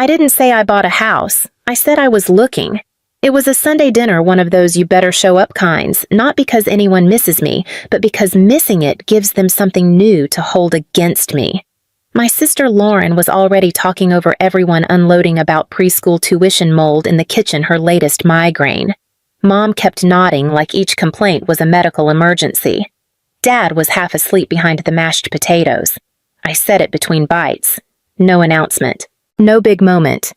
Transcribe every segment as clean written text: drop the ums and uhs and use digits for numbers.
I didn't say I bought a house. I said I was looking. It was a Sunday dinner, one of those you better show up kinds, not because anyone misses me, but because missing it gives them something new to hold against me. My sister Lauren was already talking over everyone unloading about preschool tuition mold in the kitchen, her latest migraine. Mom kept nodding like each complaint was a medical emergency. Dad was half asleep behind the mashed potatoes. I said it between bites. No announcement. No big moment.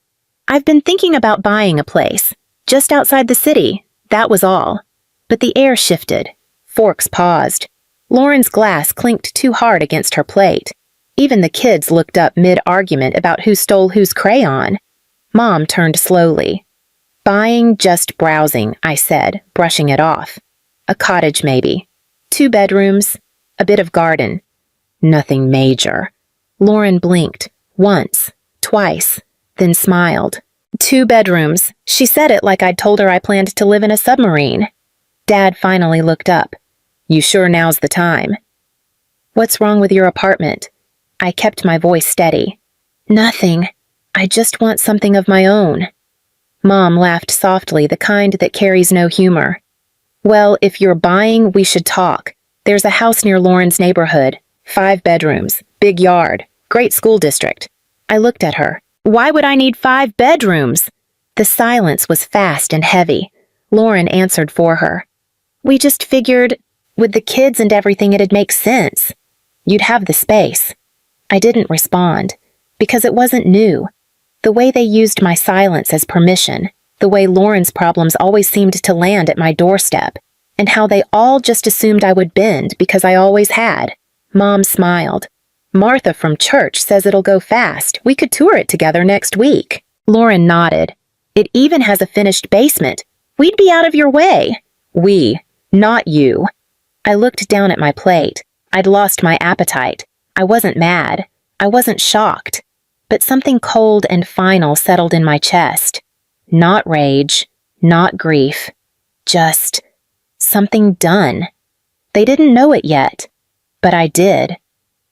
I've been thinking about buying a place. Just outside the city. That was all. But the air shifted. Forks paused. Lauren's glass clinked too hard against her plate. Even the kids looked up mid-argument about who stole whose crayon. Mom turned slowly. Buying, just browsing, I said, brushing it off. A cottage, maybe. 2 bedrooms. A bit of garden. Nothing major. Lauren blinked. Once. Twice. Then smiled. 2 bedrooms. She said it like I'd told her I planned to live in a submarine. Dad finally looked up. You sure now's the time? What's wrong with your apartment? I kept my voice steady. Nothing. I just want something of my own. Mom laughed softly, the kind that carries no humor. Well, if you're buying, we should talk. There's a house near Lauren's neighborhood. 5 bedrooms. Big yard. Great school district. I looked at her. Why would I need 5 bedrooms? The silence was fast and heavy. Lauren answered for her. We just figured, with the kids and everything, it'd make sense. You'd have the space. I didn't respond, because it wasn't new. The way they used my silence as permission, the way Lauren's problems always seemed to land at my doorstep, and how they all just assumed I would bend because I always had. Mom smiled. Martha from church says it'll go fast. We could tour it together next week. Lauren nodded. It even has a finished basement. We'd be out of your way. We, not you. I looked down at my plate. I'd lost my appetite. I wasn't mad. I wasn't shocked. But something cold and final settled in my chest. Not rage, not grief. Just something done. They didn't know it yet, but I did.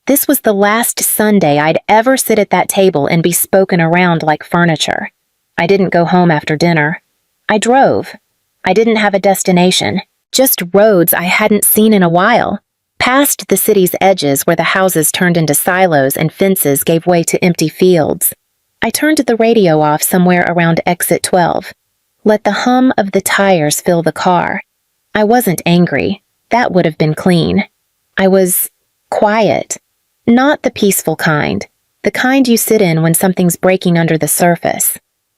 This was the last Sunday I'd ever sit at that table and be spoken around like furniture. I didn't go home after dinner. I drove. I didn't have a destination, just roads I hadn't seen in a while. Past the city's edges where the houses turned into silos and fences gave way to empty fields. I turned the radio off somewhere around exit 12. Let the hum of the tires fill the car. I wasn't angry. That would have been clean. I was quiet. Not the peaceful kind. The kind you sit in when something's breaking under the surface.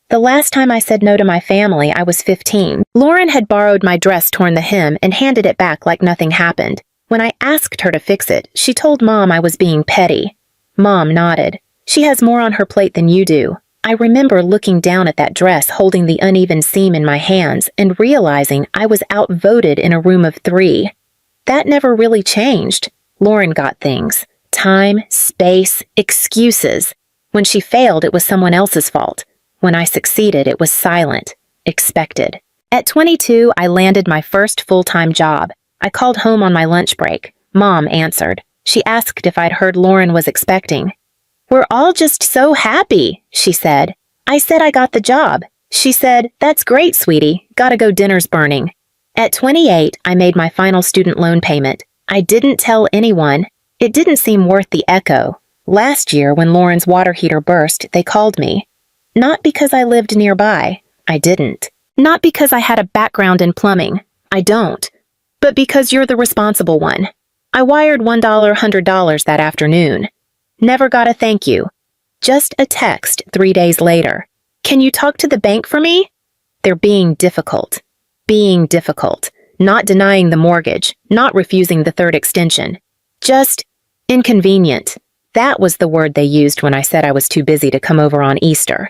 The last time I said no to my family, I was 15. Lauren had borrowed my dress, torn the hem, and handed it back like nothing happened. When I asked her to fix it, she told Mom I was being petty. Mom nodded. She has more on her plate than you do. I remember looking down at that dress, holding the uneven seam in my hands, and realizing I was outvoted in a room of 3. That never really changed. Lauren got things. Time, space, excuses. When she failed, it was someone else's fault. When I succeeded, it was silent, expected. At 22, I landed my first full-time job. I called home on my lunch break. Mom answered. She asked if I'd heard Lauren was expecting. We're all just so happy, she said. I said I got the job. She said, that's great, sweetie. Gotta go, dinner's burning. At 28, I made my final student loan payment. I didn't tell anyone. It didn't seem worth the echo. Last year, when Lauren's water heater burst, they called me. Not because I lived nearby. I didn't. Not because I had a background in plumbing. I don't. But because you're the responsible one. I wired $100 that afternoon. Never got a thank you. Just a text 3 days later. Can you talk to the bank for me? They're being difficult. Being difficult. Not denying the mortgage. Not refusing the 3rd extension. Just inconvenient. That was the word they used when I said I was too busy to come over on Easter.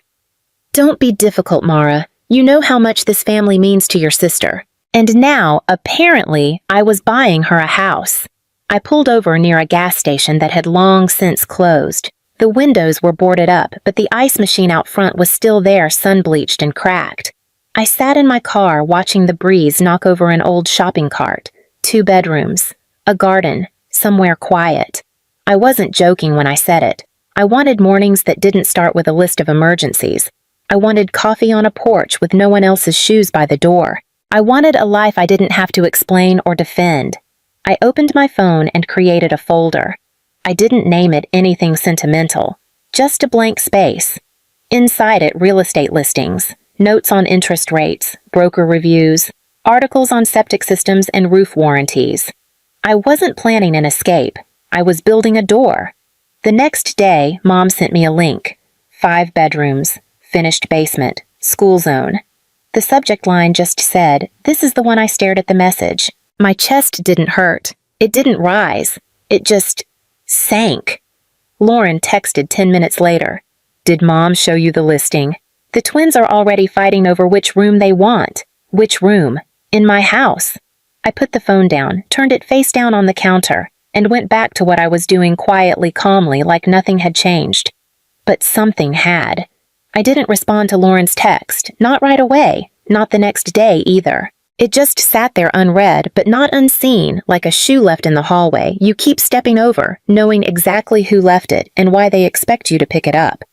Don't be difficult, Mara. You know how much this family means to your sister. And now, apparently, I was buying her a house. I pulled over near a gas station that had long since closed. The windows were boarded up, but the ice machine out front was still there, sun-bleached and cracked. I sat in my car watching the breeze knock over an old shopping cart. 2 bedrooms. A garden. Somewhere quiet. I wasn't joking when I said it. I wanted mornings that didn't start with a list of emergencies. I wanted coffee on a porch with no one else's shoes by the door. I wanted a life I didn't have to explain or defend. I opened my phone and created a folder. I didn't name it anything sentimental, just a blank space. Inside it, real estate listings, notes on interest rates, broker reviews, articles on septic systems and roof warranties. I wasn't planning an escape. I was building a door. The next day, Mom sent me a link. 5 bedrooms, finished basement, school zone. The subject line just said, "This is the one." I stared at the message. My chest didn't hurt. It didn't rise. It just sank. Lauren texted 10 minutes later. "Did Mom show you the listing? The twins are already fighting over which room they want." "Which room?" "In my house." I put the phone down, turned it face down on the counter, and went back to what I was doing quietly, calmly, like nothing had changed. But something had. I didn't respond to Lauren's text, not right away, not the next day either. It just sat there unread, but not unseen, like a shoe left in the hallway you keep stepping over, knowing exactly who left it and why they expect you to pick it up.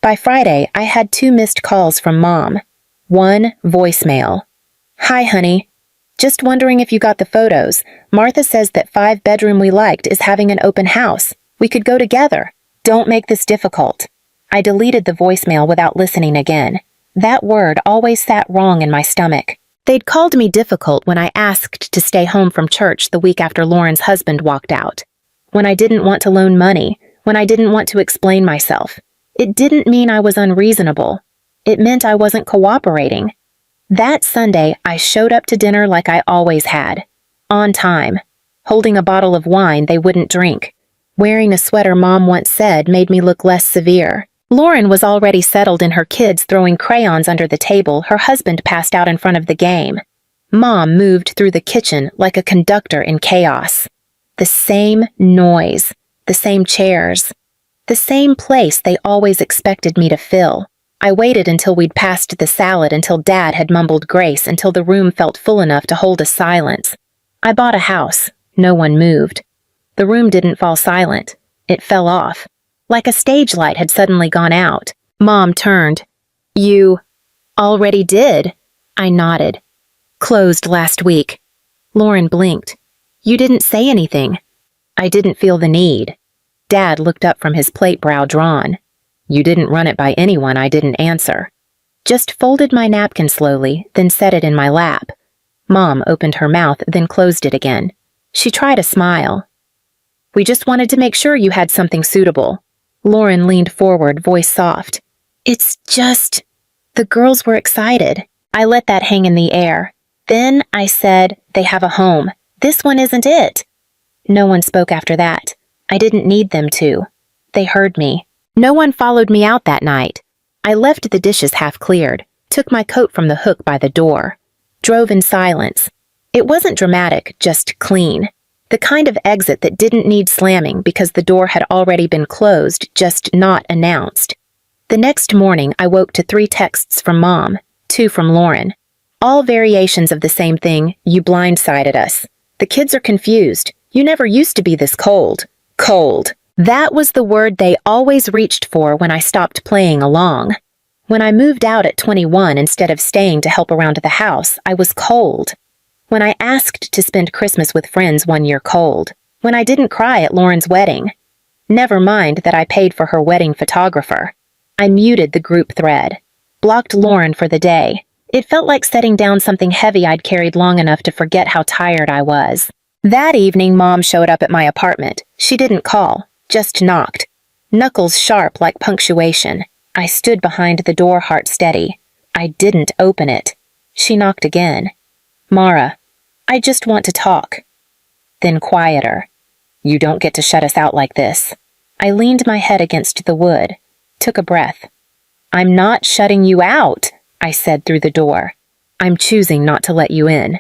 By Friday, I had 2 missed calls from Mom. 1 voicemail. "Hi, honey. Just wondering if you got the photos. Martha says that 5-bedroom we liked is having an open house. We could go together. Don't make this difficult." I deleted the voicemail without listening again. That word always sat wrong in my stomach. They'd called me difficult when I asked to stay home from church the week after Lauren's husband walked out. When I didn't want to loan money. When I didn't want to explain myself. It didn't mean I was unreasonable. It meant I wasn't cooperating. That Sunday, I showed up to dinner like I always had. On time. Holding a bottle of wine they wouldn't drink. Wearing a sweater Mom once said made me look less severe. Lauren was already settled in her kids throwing crayons under the table her husband passed out in front of the game. Mom moved through the kitchen like a conductor in chaos. The same noise. The same chairs. The same place they always expected me to fill. I waited until we'd passed the salad, until Dad had mumbled grace, until the room felt full enough to hold a silence. I bought a house. No one moved. The room didn't fall silent. It fell off. Like a stage light had suddenly gone out. Mom turned. "You already did?" I nodded. "Closed last week." Lauren blinked. "You didn't say anything." I didn't feel the need. Dad looked up from his plate, brow drawn. "You didn't run it by anyone." I didn't answer. Just folded my napkin slowly, then set it in my lap. Mom opened her mouth, then closed it again. She tried a smile. "We just wanted to make sure you had something suitable." Lauren leaned forward, voice soft. "It's just..." The girls were excited. I let that hang in the air. Then I said, "They have a home. This one isn't it." No one spoke after that. I didn't need them to. They heard me. No one followed me out that night. I left the dishes half cleared, took my coat from the hook by the door, drove in silence. It wasn't dramatic, just clean. The kind of exit that didn't need slamming because the door had already been closed, just not announced. The next morning, I woke to 3 texts from Mom, 2 from Lauren. All variations of the same thing: "You blindsided us. The kids are confused. You never used to be this cold." Cold. That was the word they always reached for when I stopped playing along. When I moved out at 21 instead of staying to help around the house, I was cold. When I asked to spend Christmas with friends 1 year, cold. When I didn't cry at Lauren's wedding. Never mind that I paid for her wedding photographer. I muted the group thread. Blocked Lauren for the day. It felt like setting down something heavy I'd carried long enough to forget how tired I was. That evening, Mom showed up at my apartment. She didn't call, just knocked. Knuckles sharp like punctuation. I stood behind the door, heart steady. I didn't open it. She knocked again. "Mara, I just want to talk." Then quieter. "You don't get to shut us out like this." I leaned my head against the wood, took a breath. "I'm not shutting you out," I said through the door. "I'm choosing not to let you in."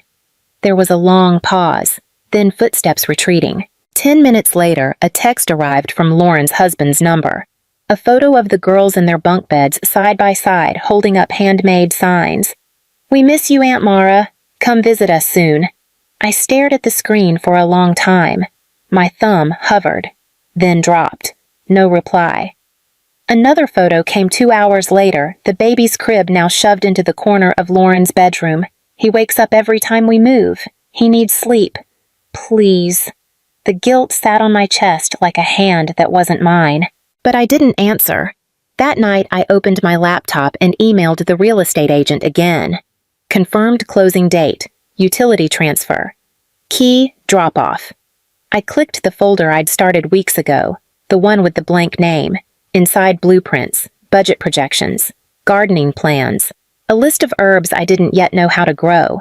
There was a long pause, then footsteps retreating. 10 minutes later, a text arrived from Lauren's husband's number. A photo of the girls in their bunk beds side by side, holding up handmade signs. "We miss you, Aunt Mara. Come visit us soon." I stared at the screen for a long time. My thumb hovered, then dropped. No reply. Another photo came 2 hours later, the baby's crib now shoved into the corner of Lauren's bedroom. He wakes up every time we move. He needs sleep. Please. The guilt sat on my chest like a hand that wasn't mine. But I didn't answer. That night, I opened my laptop and emailed the real estate agent again. Confirmed closing date. Utility transfer. Key drop-off. I clicked the folder I'd started weeks ago, the one with the blank name. Inside blueprints, budget projections, gardening plans, a list of herbs I didn't yet know how to grow.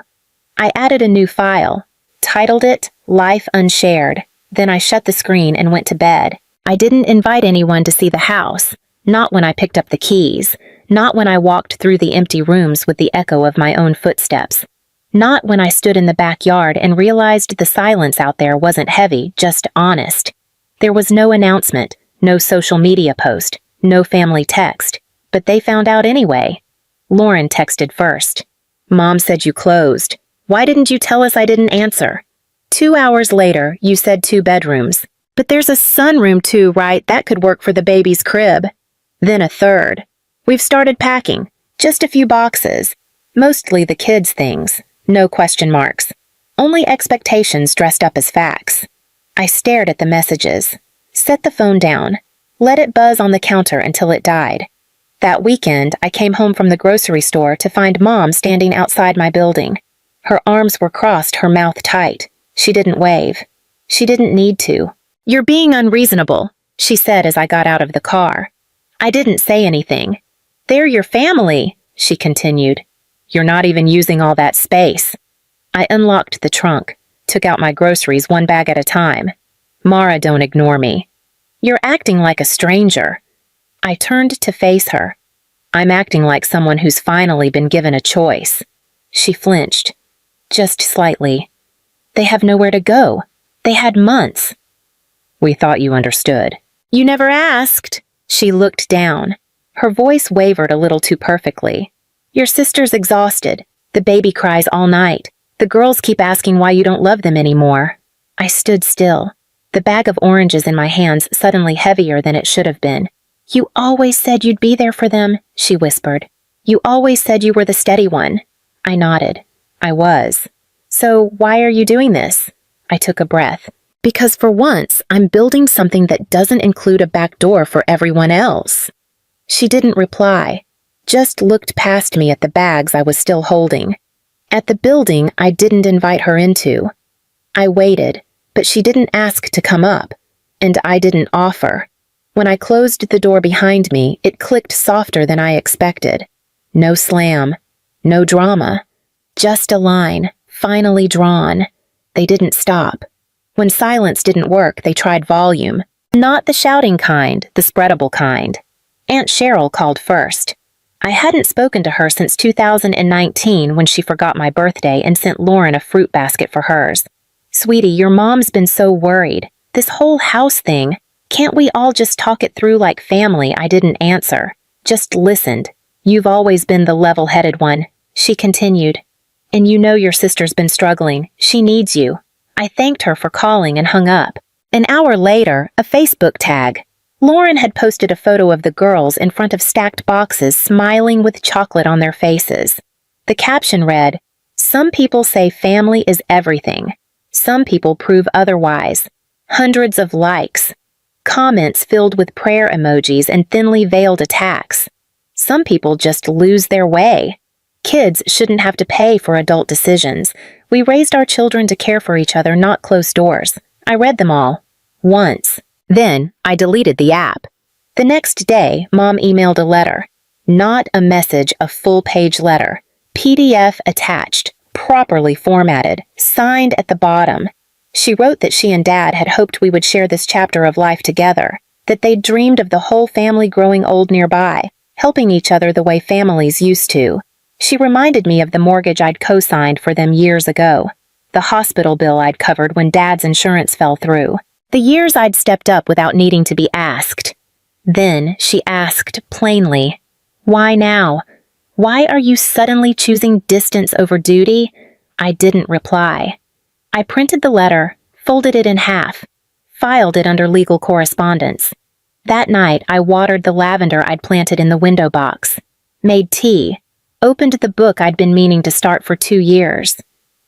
I added a new file, titled it Life Unshared. Then I shut the screen and went to bed. I didn't invite anyone to see the house, not when I picked up the keys, not when I walked through the empty rooms with the echo of my own footsteps, not when I stood in the backyard and realized the silence out there wasn't heavy, just honest. There was no announcement. No social media post, no family text, but they found out anyway. Lauren texted first. Mom said you closed. Why didn't you tell us? I didn't answer. 2 hours later, you said 2 bedrooms. But there's a sunroom too, right? That could work for the baby's crib. Then a third. We've started packing. Just a few boxes. Mostly the kids' things. No question marks. Only expectations dressed up as facts. I stared at the messages. Set the phone down. Let it buzz on the counter until it died. That weekend, I came home from the grocery store to find Mom standing outside my building. Her arms were crossed, her mouth tight. She didn't wave. She didn't need to. You're being unreasonable, she said as I got out of the car. I didn't say anything. They're your family, she continued. You're not even using all that space. I unlocked the trunk, took out my groceries 1 bag at a time. Mara, don't ignore me. You're acting like a stranger. I turned to face her. I'm acting like someone who's finally been given a choice. She flinched. Just slightly. They have nowhere to go. They had months. We thought you understood. You never asked. She looked down. Her voice wavered a little too perfectly. Your sister's exhausted. The baby cries all night. The girls keep asking why you don't love them anymore. I stood still. The bag of oranges in my hands suddenly heavier than it should have been. You always said you'd be there for them, she whispered. You always said you were the steady one. I nodded. I was. So why are you doing this? I took a breath. Because for once, I'm building something that doesn't include a back door for everyone else. She didn't reply, just looked past me at the bags I was still holding. At the building I didn't invite her into. I waited. But she didn't ask to come up, and I didn't offer. When I closed the door behind me, it clicked softer than I expected. No slam, no drama, just a line, finally drawn. They didn't stop. When silence didn't work, they tried volume. Not the shouting kind, the spreadable kind. Aunt Cheryl called first. I hadn't spoken to her since 2019 when she forgot my birthday and sent Lauren a fruit basket for hers. Sweetie, your mom's been so worried. This whole house thing. Can't we all just talk it through like family? I didn't answer. Just listened. You've always been the level-headed one, she continued. And you know your sister's been struggling. She needs you. I thanked her for calling and hung up. An hour later, a Facebook tag. Lauren had posted a photo of the girls in front of stacked boxes smiling with chocolate on their faces. The caption read, Some people say family is everything. Some people prove otherwise. Hundreds of likes. Comments filled with prayer emojis and thinly veiled attacks. Some people just lose their way. Kids shouldn't have to pay for adult decisions. We raised our children to care for each other, not close doors. I read them all. Once. Then, I deleted the app. The next day, Mom emailed a letter. Not a message, a full-page letter. PDF attached. Properly formatted, signed at the bottom. She wrote that she and Dad had hoped we would share this chapter of life together, that they'd dreamed of the whole family growing old nearby, helping each other the way families used to. She reminded me of the mortgage I'd co-signed for them years ago, the hospital bill I'd covered when Dad's insurance fell through, the years I'd stepped up without needing to be asked. Then she asked plainly, Why now? Why are you suddenly choosing distance over duty? I didn't reply. I printed the letter, folded it in half, filed it under legal correspondence. That night, I watered the lavender I'd planted in the window box, made tea, opened the book I'd been meaning to start for 2 years.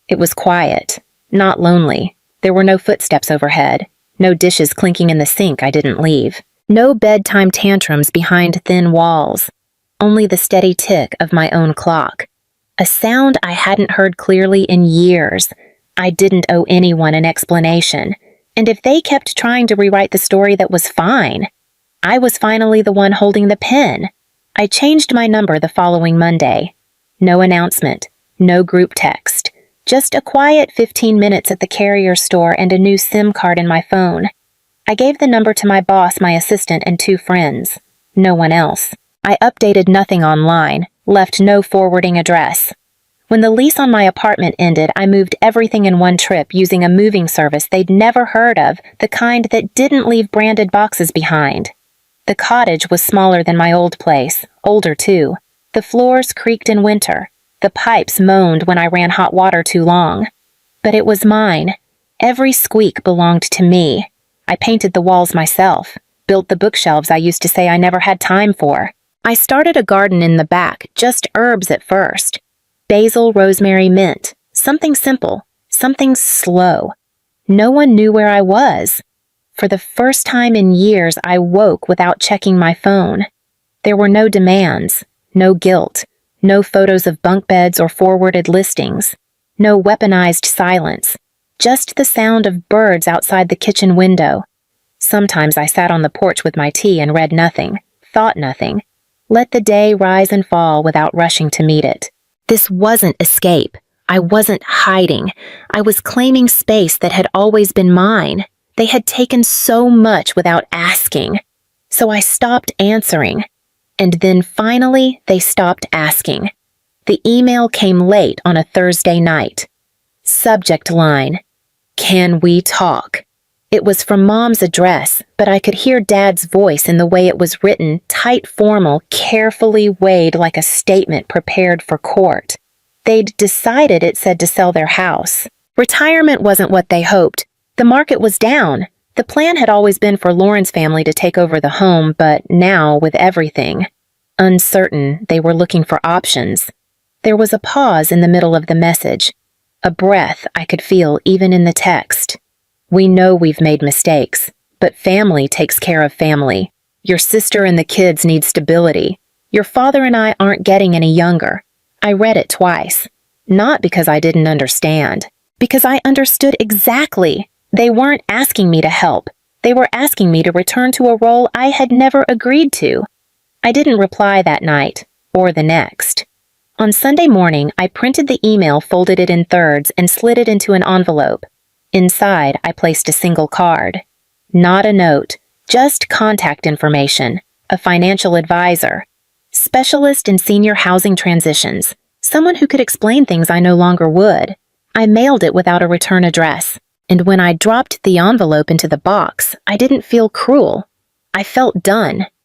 It was quiet, not lonely. There were no footsteps overhead, no dishes clinking in the sink I didn't leave, no bedtime tantrums behind thin walls, only the steady tick of my own clock. A sound I hadn't heard clearly in years. I didn't owe anyone an explanation, and if they kept trying to rewrite the story that was fine, I was finally the one holding the pen. I changed my number the following Monday. No announcement, no group text, just a quiet 15 minutes at the carrier store and a new SIM card in my phone. I gave the number to my boss, my assistant, and 2 friends. No one else. I updated nothing online, left no forwarding address. When the lease on my apartment ended, I moved everything in one trip using a moving service they'd never heard of, the kind that didn't leave branded boxes behind. The cottage was smaller than my old place, older too. The floors creaked in winter. The pipes moaned when I ran hot water too long. But it was mine. Every squeak belonged to me. I painted the walls myself, built the bookshelves I used to say I never had time for. I started a garden in the back, just herbs at first. Basil, rosemary, mint. Something simple, something slow. No one knew where I was. For the first time in years, I woke without checking my phone. There were no demands, no guilt, no photos of bunk beds or forwarded listings, no weaponized silence, just the sound of birds outside the kitchen window. Sometimes I sat on the porch with my tea and read nothing, thought nothing, let the day rise and fall without rushing to meet it. This wasn't escape. I wasn't hiding. I was claiming space that had always been mine. They had taken so much without asking. So I stopped answering. And then finally, they stopped asking. The email came late on a Thursday night. Subject line: "Can we talk?" It was from Mom's address, but I could hear Dad's voice in the way it was written, tight, formal, carefully weighed like a statement prepared for court. They'd decided it said to sell their house. Retirement wasn't what they hoped. The market was down. The plan had always been for Lauren's family to take over the home, but now, with everything uncertain, they were looking for options. There was a pause in the middle of the message, a breath I could feel even in the text. "We know we've made mistakes, but family takes care of family. Your sister and the kids need stability. Your father and I aren't getting any younger." I read it twice, not because I didn't understand, because I understood exactly. They weren't asking me to help. They were asking me to return to a role I had never agreed to. I didn't reply that night, or the next. On Sunday morning, I printed the email, folded it in thirds, and slid it into an envelope. Inside, I placed a single card. Not a note, just contact information, a financial advisor, specialist in senior housing transitions, someone who could explain things I no longer would. I mailed it without a return address. And when I dropped the envelope into the box, I didn't feel cruel. I felt done.